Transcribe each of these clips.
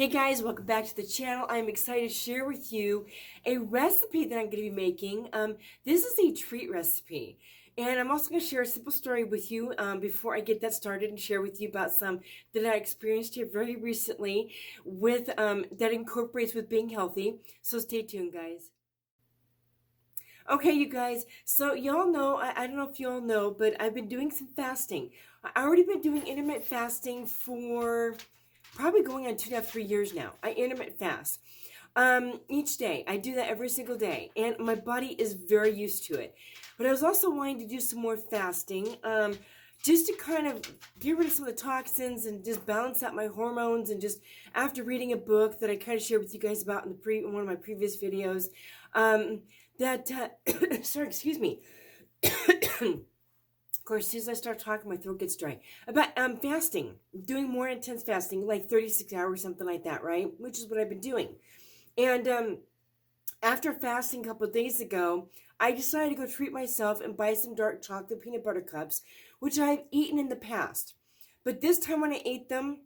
Hey guys, welcome back to the channel. I'm excited to share with you a recipe that I'm going to be making. This is a treat recipe, and I'm also going to share a simple story with you before I get that started and share with you about some that I experienced here very recently with that incorporates with being healthy. So stay tuned, guys. Okay, you guys, so y'all know, I don't know if y'all know, but I've been doing some fasting. I already been doing intermittent fasting for probably going on 2.5, 3 years now. I intermittent fast each day. I do that every single day, and my body is very used to it. But I was also wanting to do some more fasting, just to kind of get rid of some of the toxins and just balance out my hormones. And just after reading a book that I kind of shared with you guys about in one of my previous videos, that sorry, excuse me. Of course, as soon as I start talking, my throat gets dry. About fasting, doing more intense fasting, like 36 hours, something like that, right? Which is what I've been doing. And after fasting a couple of days ago, I decided to go treat myself and buy some dark chocolate peanut butter cups, which I've eaten in the past. But this time when I ate them,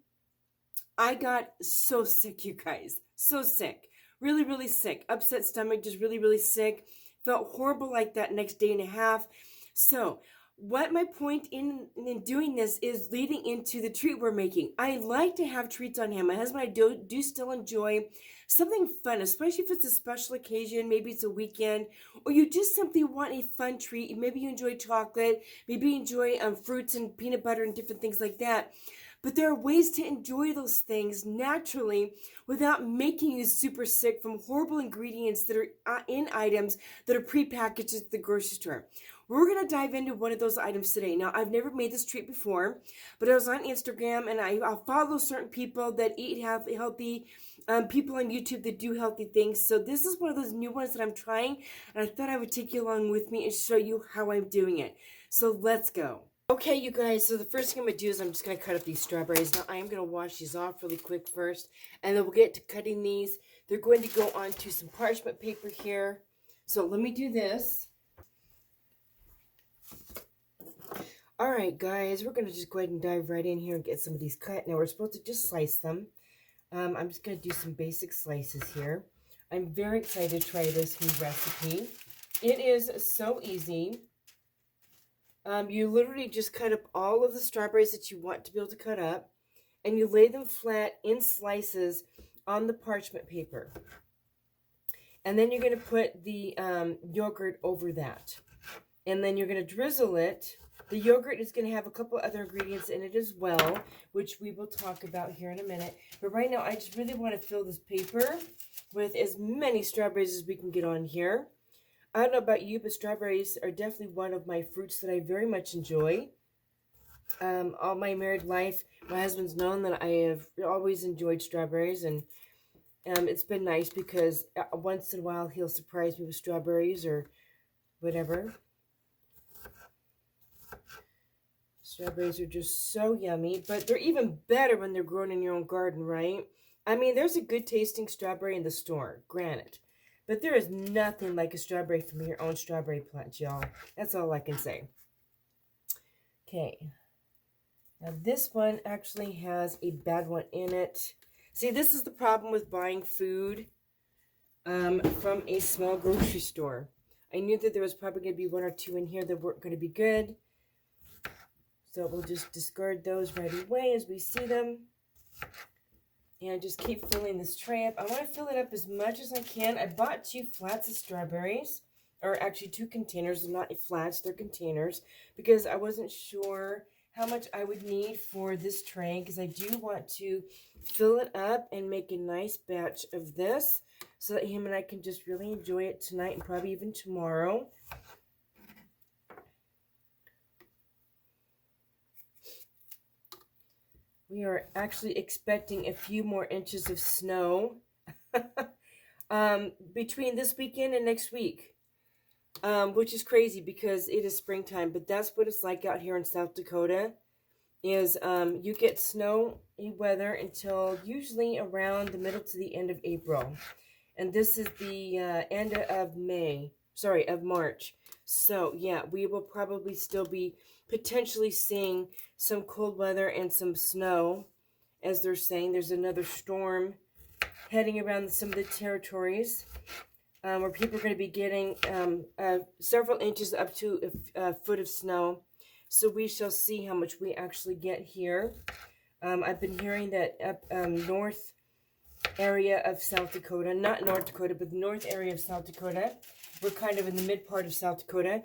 I got so sick, you guys. So sick. Really, really sick. Upset stomach, just really, really sick. Felt horrible like that next day and a half. So, what my point in doing this is leading into the treat we're making. I like to have treats on hand. My husband and I do still enjoy something fun, especially if it's a special occasion. Maybe it's a weekend, or you just simply want a fun treat. Maybe you enjoy chocolate. Maybe you enjoy fruits and peanut butter and different things like that. But there are ways to enjoy those things naturally without making you super sick from horrible ingredients that are in items that are prepackaged at the grocery store. We're going to dive into one of those items today. Now, I've never made this treat before, but I was on Instagram and I follow certain people that eat healthy, people on YouTube that do healthy things. So this is one of those new ones that I'm trying, and I thought I would take you along with me and show you how I'm doing it. So let's go. Okay, you guys, so the first thing I'm going to do is I'm just going to cut up these strawberries. Now, I am going to wash these off really quick first, and then we'll get to cutting these. They're going to go onto some parchment paper here. So let me do this. All right, guys, we're going to just go ahead and dive right in here and get some of these cut. Now, we're supposed to just slice them. I'm just going to do some basic slices here. I'm very excited to try this new recipe. It is so easy. You literally just cut up all of the strawberries that you want to be able to cut up, and you lay them flat in slices on the parchment paper. And then you're going to put the yogurt over that. And then you're going to drizzle it. The yogurt is going to have a couple other ingredients in it as well, which we will talk about here in a minute. But right now, I just really want to fill this paper with as many strawberries as we can get on here. I don't know about you, but strawberries are definitely one of my fruits that I very much enjoy. All my married life, my husband's known that I have always enjoyed strawberries, and it's been nice because once in a while he'll surprise me with strawberries or whatever. Strawberries are just so yummy, but they're even better when they're grown in your own garden, right? I mean, there's a good tasting strawberry in the store, granted. But there is nothing like a strawberry from your own strawberry plant, y'all. That's all I can say. Okay. Now, this one actually has a bad one in it. See, this is the problem with buying food from a small grocery store. I knew that there was probably going to be one or two in here that weren't going to be good. So we'll just discard those right away as we see them. And just keep filling this tray up. I want to fill it up as much as I can. I bought 2 flats of strawberries, or actually 2 containers. They're not flats, they're containers, because I wasn't sure how much I would need for this tray, because I do want to fill it up and make a nice batch of this so that him and I can just really enjoy it tonight and probably even tomorrow. We are actually expecting a few more inches of snow between this weekend and next week, which is crazy because it is springtime. But that's what it's like out here in South Dakota. Is you get snowy weather until usually around the middle to the end of April, and this is the end of March. So yeah, we will probably still be potentially seeing some cold weather and some snow. As they're saying, there's another storm heading around some of the territories where people are going to be getting several inches up to a foot of snow. So we shall see how much we actually get here. I've been hearing that up north area of South Dakota, not North Dakota, but the north area of South Dakota, we're kind of in the mid part of South Dakota,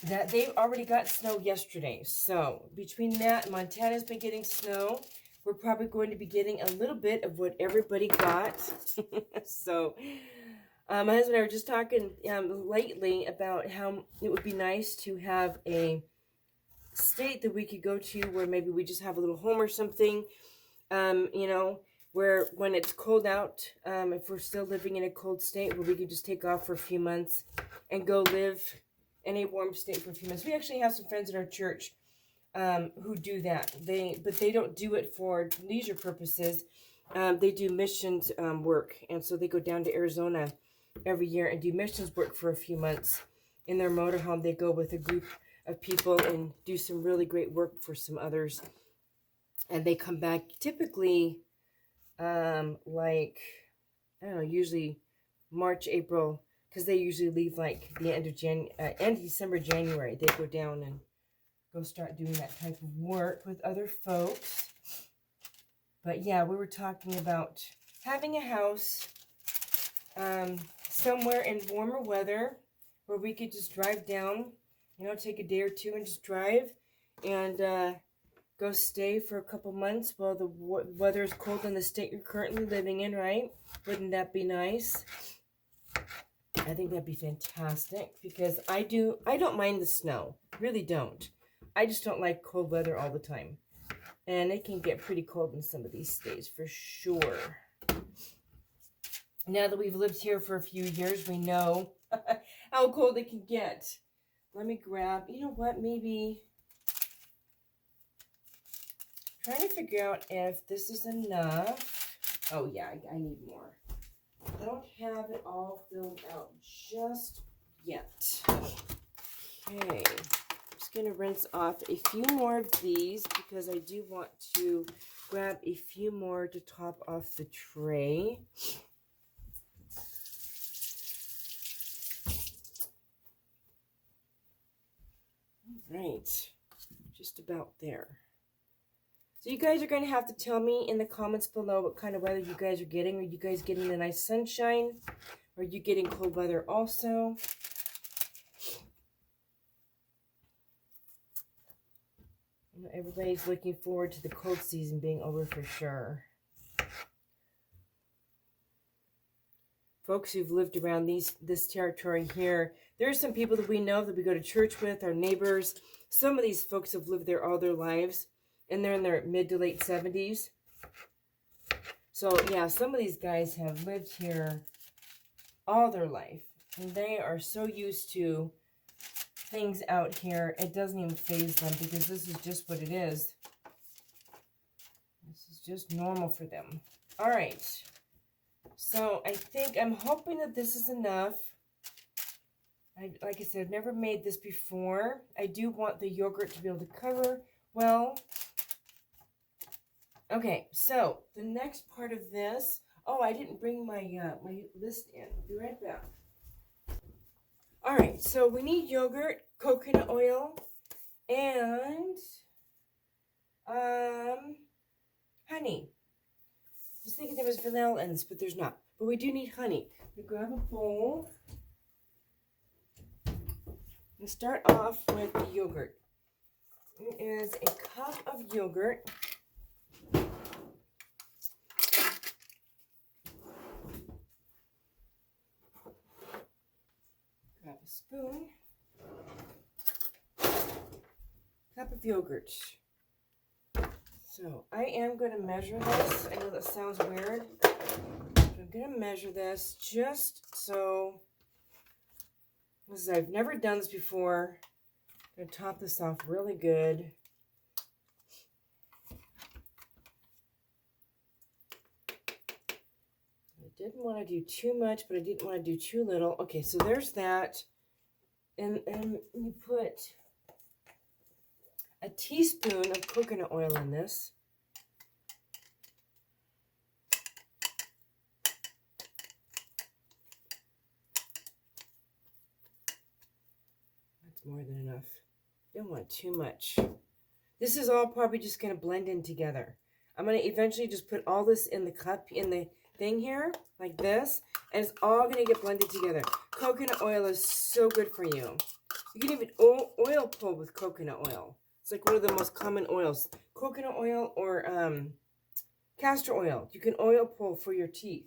that they've already got snow yesterday. So between that, Montana's been getting snow. We're probably going to be getting a little bit of what everybody got. So my husband and I were just talking lately about how it would be nice to have a state that we could go to where maybe we just have a little home or something, you know, where when it's cold out, if we're still living in a cold state, where we could just take off for a few months and go live in a warm state for a few months. We actually have some friends in our church who do that. But they don't do it for leisure purposes. They do missions work, and so they go down to Arizona every year and do missions work for a few months. In their motorhome, they go with a group of people and do some really great work for some others. And they come back typically like, I don't know, usually March, April, because they usually leave like the end of December, January. They go down and go start doing that type of work with other folks. But yeah, we were talking about having a house somewhere in warmer weather where we could just drive down, you know, take a day or two and just drive and go stay for a couple months while the weather is cold in the state you're currently living in, right? Wouldn't that be nice? I think that'd be fantastic because I don't mind the snow. Really don't. I just don't like cold weather all the time. And it can get pretty cold in some of these states for sure. Now that we've lived here for a few years, we know how cold it can get. Let me grab, you know what, maybe trying to figure out if this is enough. Oh yeah, I need more. I don't have it all filled out just yet. Okay, I'm just going to rinse off a few more of these because I do want to grab a few more to top off the tray. All right, just about there. So you guys are going to have to tell me in the comments below what kind of weather you guys are getting. Are you guys getting the nice sunshine? Are you getting cold weather also? You know, everybody's looking forward to the cold season being over for sure. Folks who've lived around this territory here, there are some people that we know that we go to church with, our neighbors. Some of these folks have lived there all their lives. And they're in their mid to late 70s. So, yeah, some of these guys have lived here all their life. And they are so used to things out here, it doesn't even faze them because this is just what it is. This is just normal for them. All right. So, I'm hoping that this is enough. Like I said, I've never made this before. I do want the yogurt to be able to cover well. Okay, so the next part of this, I didn't bring my my list in. Be right back. All right, so we need yogurt, coconut oil, and honey. I was thinking there was vanilla in this, but there's not. But we do need honey. We grab a bowl and start off with the yogurt. It is a cup of yogurt. Grab a spoon. Cup of yogurt. So I am going to measure this. I know that sounds weird. But I'm going to measure this just so, because I've never done this before. I'm going to top this off really good. I didn't want to do too much, but I didn't want to do too little. Okay, so there's that. And you put a teaspoon of coconut oil in this. It's more than enough. You don't want too much. This is all probably just going to blend in together. I'm going to eventually just put all this in the cup, in the thing here, like this, and it's all going to get blended together. Coconut oil is so good for you. You can even oil pull with coconut oil. It's like one of the most common oils. Coconut oil or castor oil. You can oil pull for your teeth.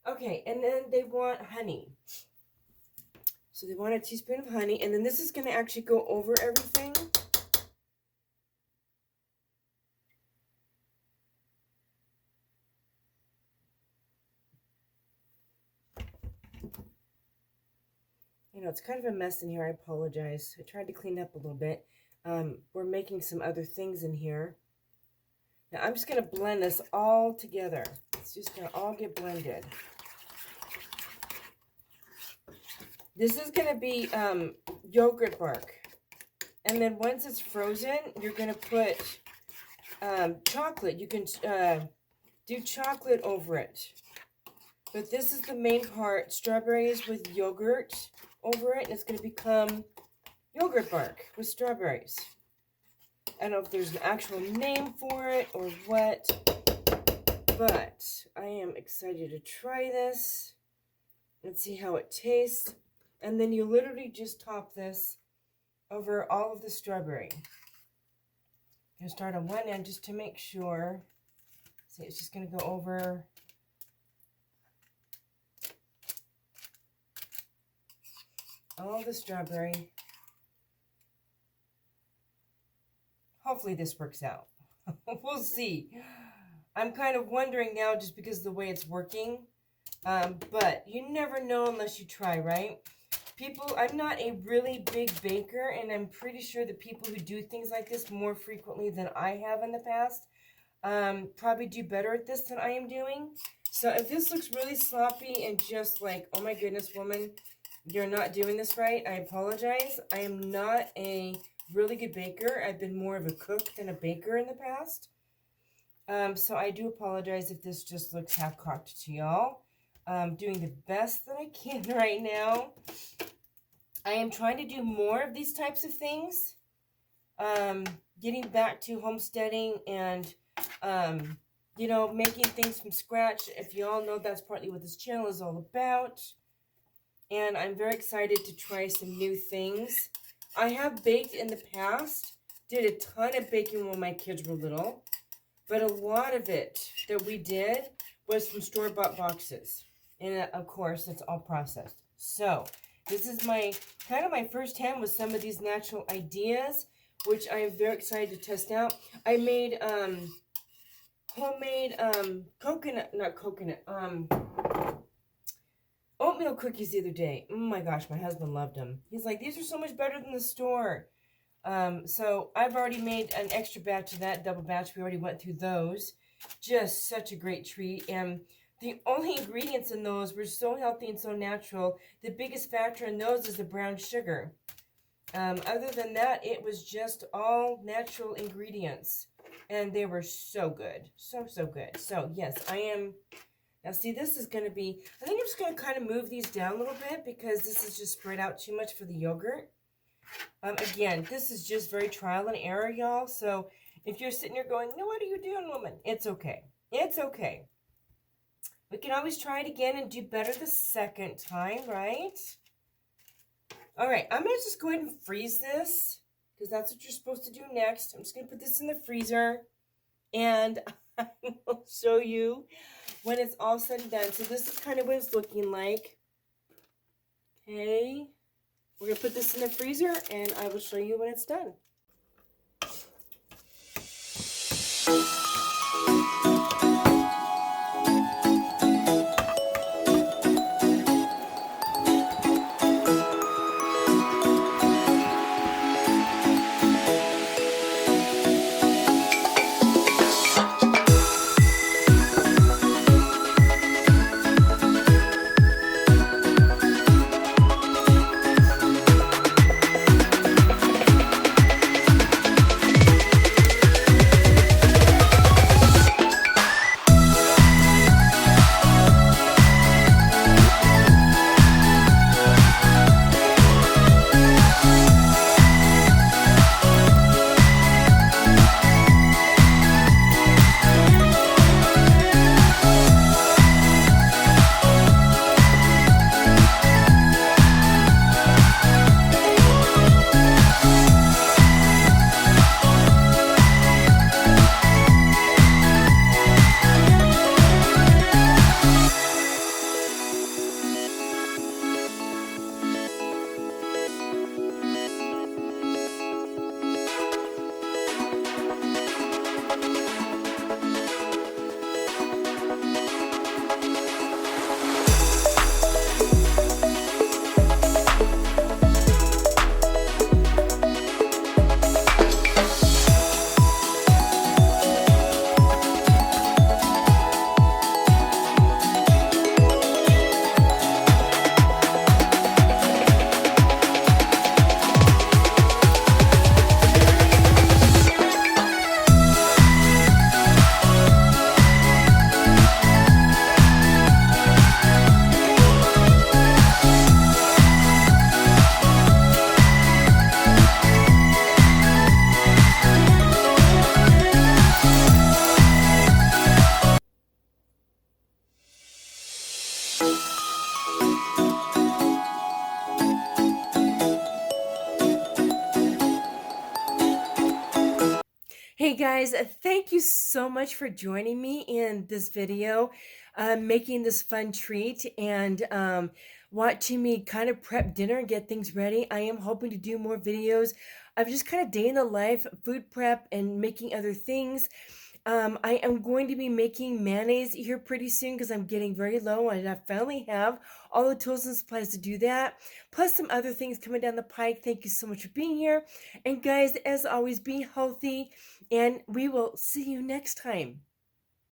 Okay, and then they want honey. So they want a teaspoon of honey, and then this is going to actually go over everything. You know, it's kind of a mess in here. I apologize. I tried to clean up a little bit. We're making some other things in here. Now, I'm just going to blend this all together. It's just going to all get blended. This is going to be yogurt bark. And then once it's frozen, you're going to put chocolate. You can do chocolate over it. But this is the main part. Strawberries with yogurt over it. And it's going to become yogurt bark with strawberries. I don't know if there's an actual name for it or what. But I am excited to try this and see how it tastes. And then you literally just top this over all of the strawberry. You start on one end just to make sure. See, it's just going to go over all the strawberry. Hopefully this works out. We'll see. I'm kind of wondering now just because of the way it's working. But you never know unless you try, right? I'm not a really big baker, and I'm pretty sure the people who do things like this more frequently than I have in the past probably do better at this than I am doing. So if this looks really sloppy and just like, oh my goodness, woman, you're not doing this right, I apologize. I am not a really good baker. I've been more of a cook than a baker in the past. So I do apologize if this just looks half-cocked to y'all. Doing the best that I can right now. I am trying to do more of these types of things. Getting back to homesteading and, you know, making things from scratch. If you all know, that's partly what this channel is all about. And I'm very excited to try some new things. I have baked in the past. Did a ton of baking when my kids were little. But a lot of it that we did was from store-bought boxes. And of course, it's all processed. So, this is my first hand with some of these natural ideas, which I am very excited to test out. I made homemade oatmeal cookies the other day. Oh my gosh, my husband loved them. He's like, these are so much better than the store. So I've already made an extra batch of that, double batch. We already went through those. Just such a great treat. And the only ingredients in those were so healthy and so natural. The biggest factor in those is the brown sugar. Other than that, it was just all natural ingredients. And they were so good. So, so good. So, yes, I am... Now, see, this is going to be... I think I'm just going to kind of move these down a little bit because this is just spread out too much for the yogurt. Again, this is just very trial and error, y'all. So, if you're sitting here going, no, what are you doing, woman? It's okay. It's okay. We can always try it again and do better the second time, right? All right, I'm going to just go ahead and freeze this because that's what you're supposed to do next. I'm just going to put this in the freezer and I will show you when it's all said and done. So this is kind of what it's looking like. Okay. We're going to put this in the freezer and I will show you when it's done. guys, thank you so much for joining me in this video, making this fun treat and watching me kind of prep dinner and get things ready. I am hoping to do more videos of just kind of day in the life, food prep, and making other things. I am going to be making mayonnaise here pretty soon because I'm getting very low and I finally have all the tools and supplies to do that. Plus some other things coming down the pike. Thank you so much for being here. And guys, as always, be healthy and we will see you next time.